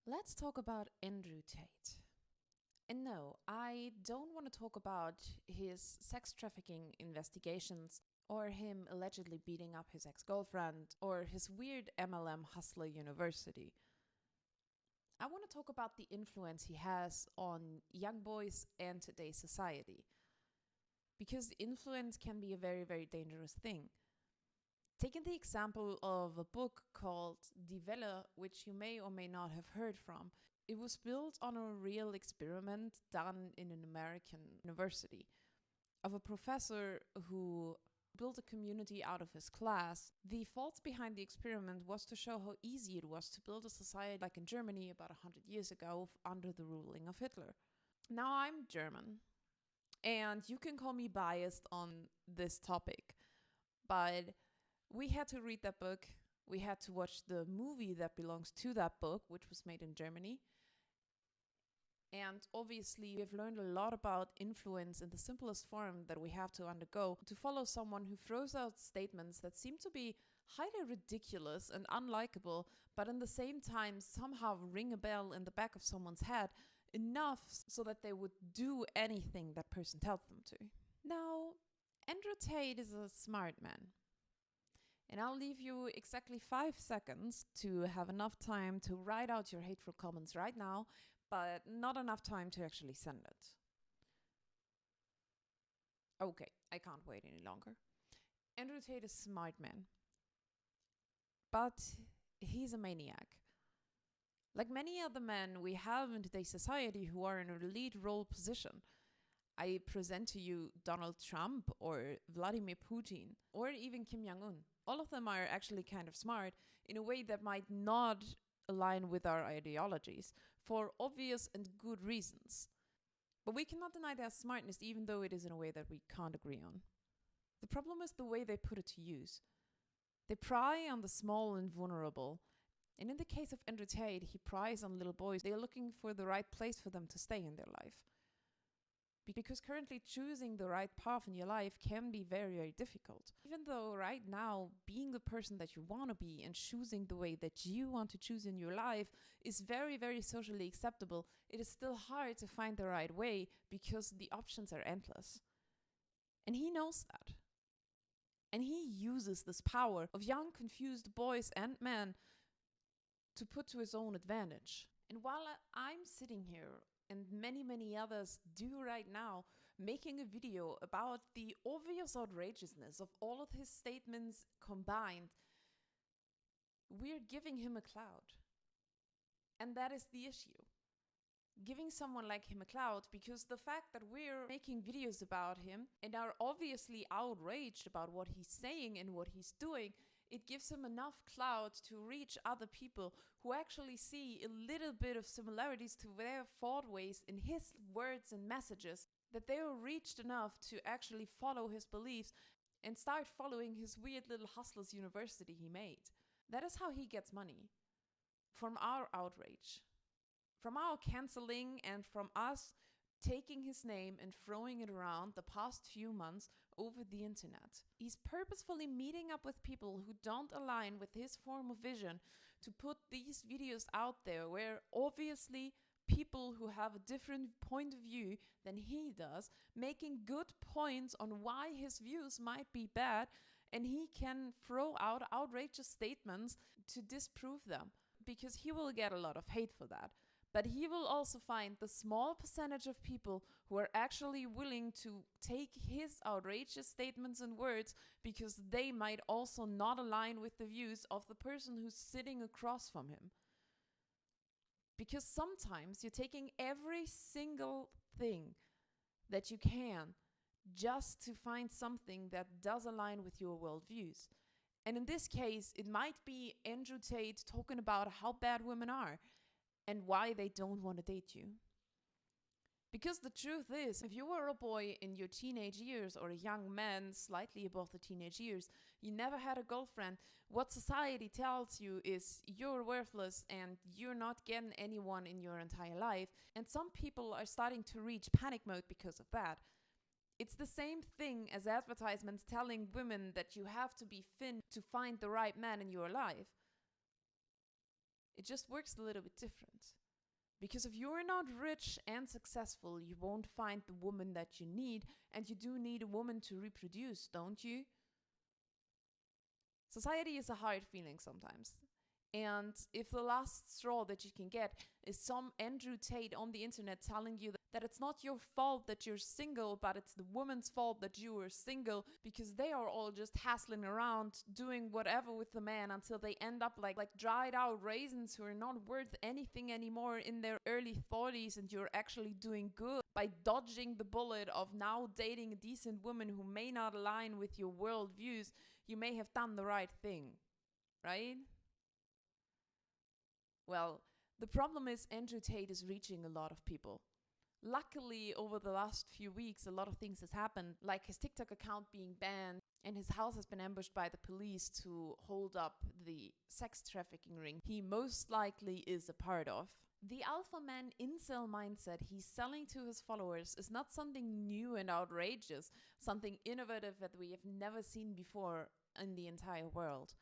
Let's talk about Andrew Tate. And no, I don't want to talk about his sex trafficking investigations or him allegedly beating up his ex girlfriend or his weird MLM hustler university. I want to talk about the influence he has on young boys and today's society. Because influence can be a very, very dangerous thing. Taking the example of a book called Die Welle, which you may or may not have heard from, it was built on a real experiment done in an American university of a professor who built a community out of his class. The thoughts behind the experiment was to show how easy it was to build a society like in Germany about 100 years ago under the ruling of Hitler. Now I'm German, and you can call me biased on this topic, but we had to read that book. We had to watch the movie that belongs to that book, which was made in Germany. And obviously, we've learned a lot about influence in the simplest form that we have to undergo to follow someone who throws out statements that seem to be highly ridiculous and unlikable, but in the same time somehow ring a bell in the back of someone's head enough so that they would do anything that person tells them to. Now, Andrew Tate is a smart man. And I'll leave you exactly 5 seconds to have enough time to write out your hateful comments right now, but not enough time to actually send it. Okay, I can't wait any longer. Andrew Tate is a smart man, but he's a maniac. Like many other men we have in today's society who are in a lead role position, I present to you Donald Trump or Vladimir Putin or even Kim Jong-un. All of them are actually kind of smart in a way that might not align with our ideologies for obvious and good reasons. But we cannot deny their smartness even though it is in a way that we can't agree on. The problem is the way they put it to use. They pry on the small and vulnerable. And in the case of Andrew Tate, he pries on little boys. They are looking for the right place for them to stay in their life. Because currently choosing the right path in your life can be very, very difficult. Even though right now being the person that you want to be and choosing the way that you want to choose in your life is very, very socially acceptable, it is still hard to find the right way because the options are endless. And he knows that. And he uses this power of young, confused boys and men to put to his own advantage. And while I'm sitting here and many, many others do right now, making a video about the obvious outrageousness of all of his statements combined, we're giving him a cloud. And that is the issue. Giving someone like him a cloud, because the fact that we're making videos about him and are obviously outraged about what he's saying and what he's doing, it gives him enough clout to reach other people who actually see a little bit of similarities to their thought ways in his words and messages, that they are reached enough to actually follow his beliefs and start following his weird little hustlers university he made. That is how he gets money. From our outrage. From our canceling and from us taking his name and throwing it around the past few months over the internet. He's purposefully meeting up with people who don't align with his form of vision to put these videos out there where obviously people who have a different point of view than he does, making good points on why his views might be bad, and he can throw out outrageous statements to disprove them because he will get a lot of hate for that. But he will also find the small percentage of people who are actually willing to take his outrageous statements and words because they might also not align with the views of the person who's sitting across from him. Because sometimes you're taking every single thing that you can just to find something that does align with your worldviews. And in this case, it might be Andrew Tate talking about how bad women are and why they don't want to date you. Because the truth is, if you were a boy in your teenage years or a young man slightly above the teenage years, you never had a girlfriend, what society tells you is you're worthless and you're not getting anyone in your entire life. And some people are starting to reach panic mode because of that. It's the same thing as advertisements telling women that you have to be thin to find the right man in your life. It just works a little bit different. Because if you're not rich and successful, you won't find the woman that you need, and you do need a woman to reproduce, don't you? Society is a hard feeling sometimes. And if the last straw that you can get is some Andrew Tate on the internet telling you that it's not your fault that you're single, but it's the woman's fault that you are single, because they are all just hassling around, doing whatever with the man until they end up like dried out raisins who are not worth anything anymore in their early 40s, and you're actually doing good by dodging the bullet of now dating a decent woman who may not align with your worldviews, you may have done the right thing, right? Well, the problem is Andrew Tate is reaching a lot of people. Luckily, over the last few weeks, a lot of things has happened, like his TikTok account being banned, and his house has been ambushed by the police to hold up the sex trafficking ring he most likely is a part of. The alpha man incel mindset he's selling to his followers is not something new and outrageous, something innovative that we have never seen before in the entire world.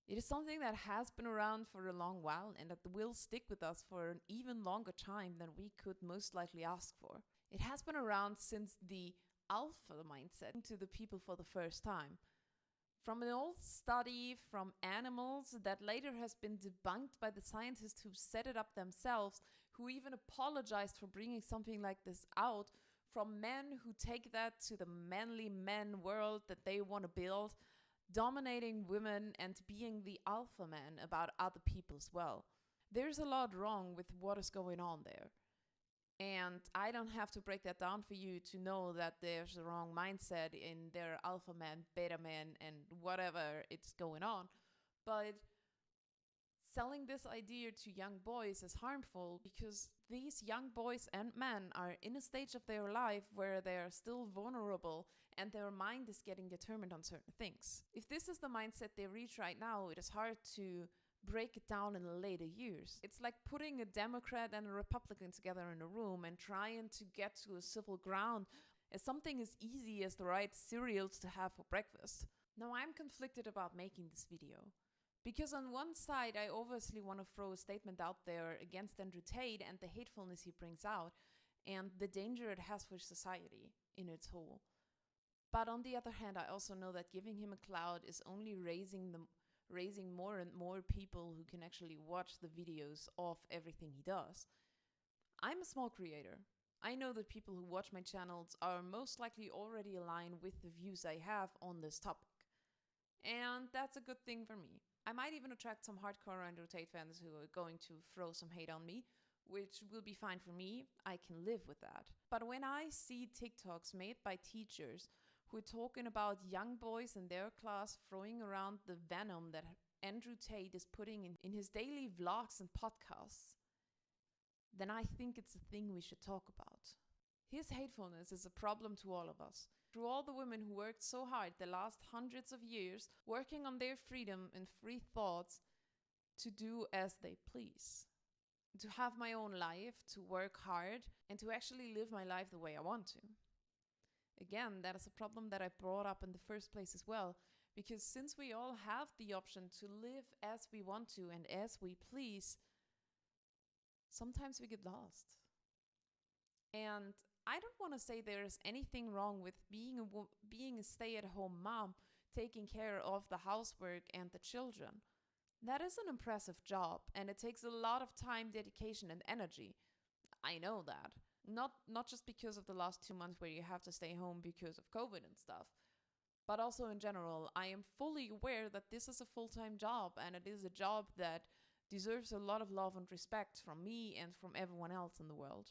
It is something that has been around for a long while and that will stick with us for an even longer time than we could most likely ask for. It has been around since the alpha mindset to the people for the first time. From an old study from animals that later has been debunked by the scientists who set it up themselves, who even apologized for bringing something like this out, from men who take that to the manly men world that they want to build, dominating women and being the alpha man about other people as well. There's a lot wrong with what is going on there. And I don't have to break that down for you to know that there's a wrong mindset in their alpha man, beta man, and whatever it's going on. But selling this idea to young boys is harmful because these young boys and men are in a stage of their life where they are still vulnerable and their mind is getting determined on certain things. If this is the mindset they reach right now, it is hard to break it down in the later years. It's like putting a Democrat and a Republican together in a room and trying to get to a civil ground as something as easy as the right cereals to have for breakfast. Now, I'm conflicted about making this video. Because on one side, I obviously want to throw a statement out there against Andrew Tate and the hatefulness he brings out and the danger it has for society in its whole. But on the other hand, I also know that giving him a clout is only raising more and more people who can actually watch the videos of everything he does. I'm a small creator. I know that people who watch my channels are most likely already aligned with the views I have on this topic. And that's a good thing for me. I might even attract some hardcore Andrew Tate fans who are going to throw some hate on me, which will be fine for me. I can live with that. But when I see TikToks made by teachers who are talking about young boys in their class throwing around the venom that Andrew Tate is putting in his daily vlogs and podcasts, then I think it's a thing we should talk about. His hatefulness is a problem to all of us. Through all the women who worked so hard the last hundreds of years, working on their freedom and free thoughts to do as they please. To have my own life, to work hard, and to actually live my life the way I want to. Again, that is a problem that I brought up in the first place as well, because since we all have the option to live as we want to and as we please, sometimes we get lost. And I don't want to say there's anything wrong with being a stay-at-home mom, taking care of the housework and the children. That is an impressive job, and it takes a lot of time, dedication, and energy. I know that. Not just because of the last 2 months where you have to stay home because of COVID and stuff, but also in general. I am fully aware that this is a full-time job, and it is a job that deserves a lot of love and respect from me and from everyone else in the world.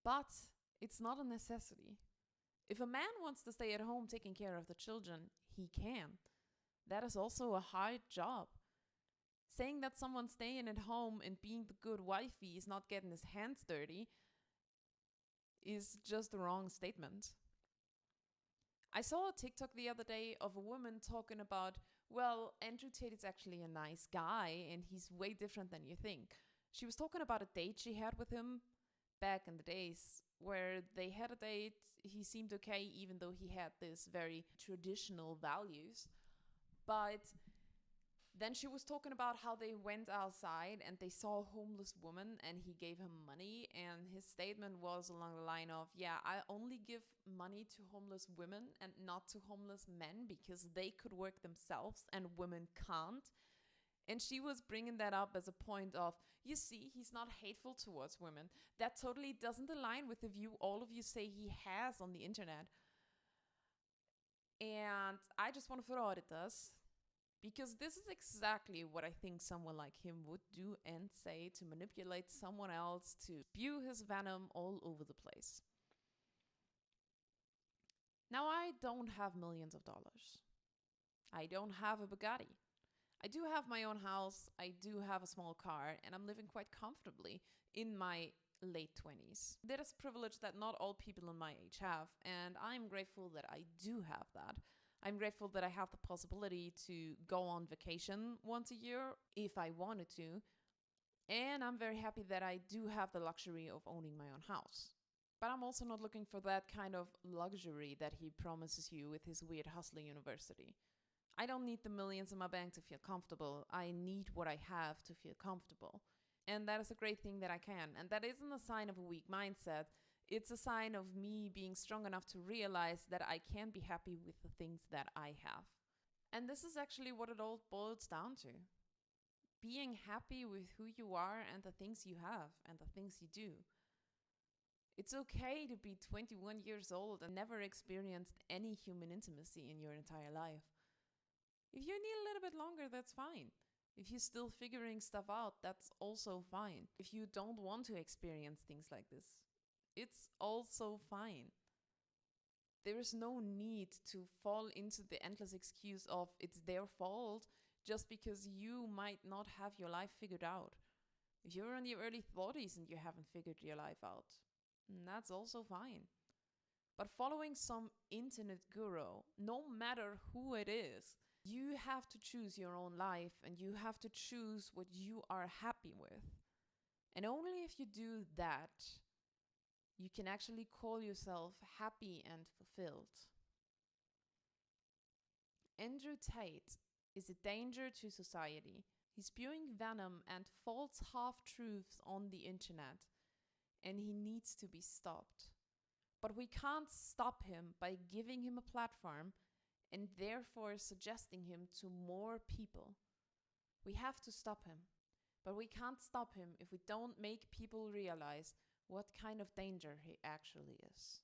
But it's not a necessity. If a man wants to stay at home taking care of the children, he can. That is also a hard job. Saying that someone staying at home and being the good wifey is not getting his hands dirty is just the wrong statement. I saw a TikTok the other day of a woman talking about, well, Andrew Tate is actually a nice guy and he's way different than you think. She was talking about a date she had with him back in the days where they had a date. He seemed okay even though he had this very traditional values. But Then she was talking about how they went outside and they saw a homeless woman and he gave him money. And his statement was along the line of, yeah, I only give money to homeless women and not to homeless men because they could work themselves and women can't. And she was bringing that up as a point of, you see, he's not hateful towards women. That totally doesn't align with the view all of you say he has on the internet. And I just want to throw out it does. Because this is exactly what I think someone like him would do and say to manipulate someone else, to spew his venom all over the place. Now, I don't have millions of dollars. I don't have a Bugatti. I do have my own house, I do have a small car, and I'm living quite comfortably in my late 20s. That is a privilege that not all people in my age have, and I'm grateful that I do have that. I'm grateful that I have the possibility to go on vacation once a year if I wanted to, and I'm very happy that I do have the luxury of owning my own house. But I'm also not looking for that kind of luxury that he promises you with his weird hustling university. I don't need the millions in my bank to feel comfortable. I need what I have to feel comfortable. And that is a great thing that I can. And that isn't a sign of a weak mindset. It's a sign of me being strong enough to realize that I can be happy with the things that I have. And this is actually what it all boils down to. Being happy with who you are and the things you have and the things you do. It's okay to be 21 years old and never experienced any human intimacy in your entire life. If you need a little bit longer, that's fine. If you're still figuring stuff out, that's also fine. If you don't want to experience things like this, it's also fine. There is no need to fall into the endless excuse of it's their fault just because you might not have your life figured out. If you're in your early 40s and you haven't figured your life out, that's also fine. But following some internet guru, no matter who it is, you have to choose your own life and you have to choose what you are happy with. And only if you do that, you can actually call yourself happy and fulfilled. Andrew Tate is a danger to society. He's spewing venom and false half-truths on the internet, and he needs to be stopped. But we can't stop him by giving him a platform and therefore suggesting him to more people. We have to stop him. But we can't stop him if we don't make people realize what kind of danger he actually is.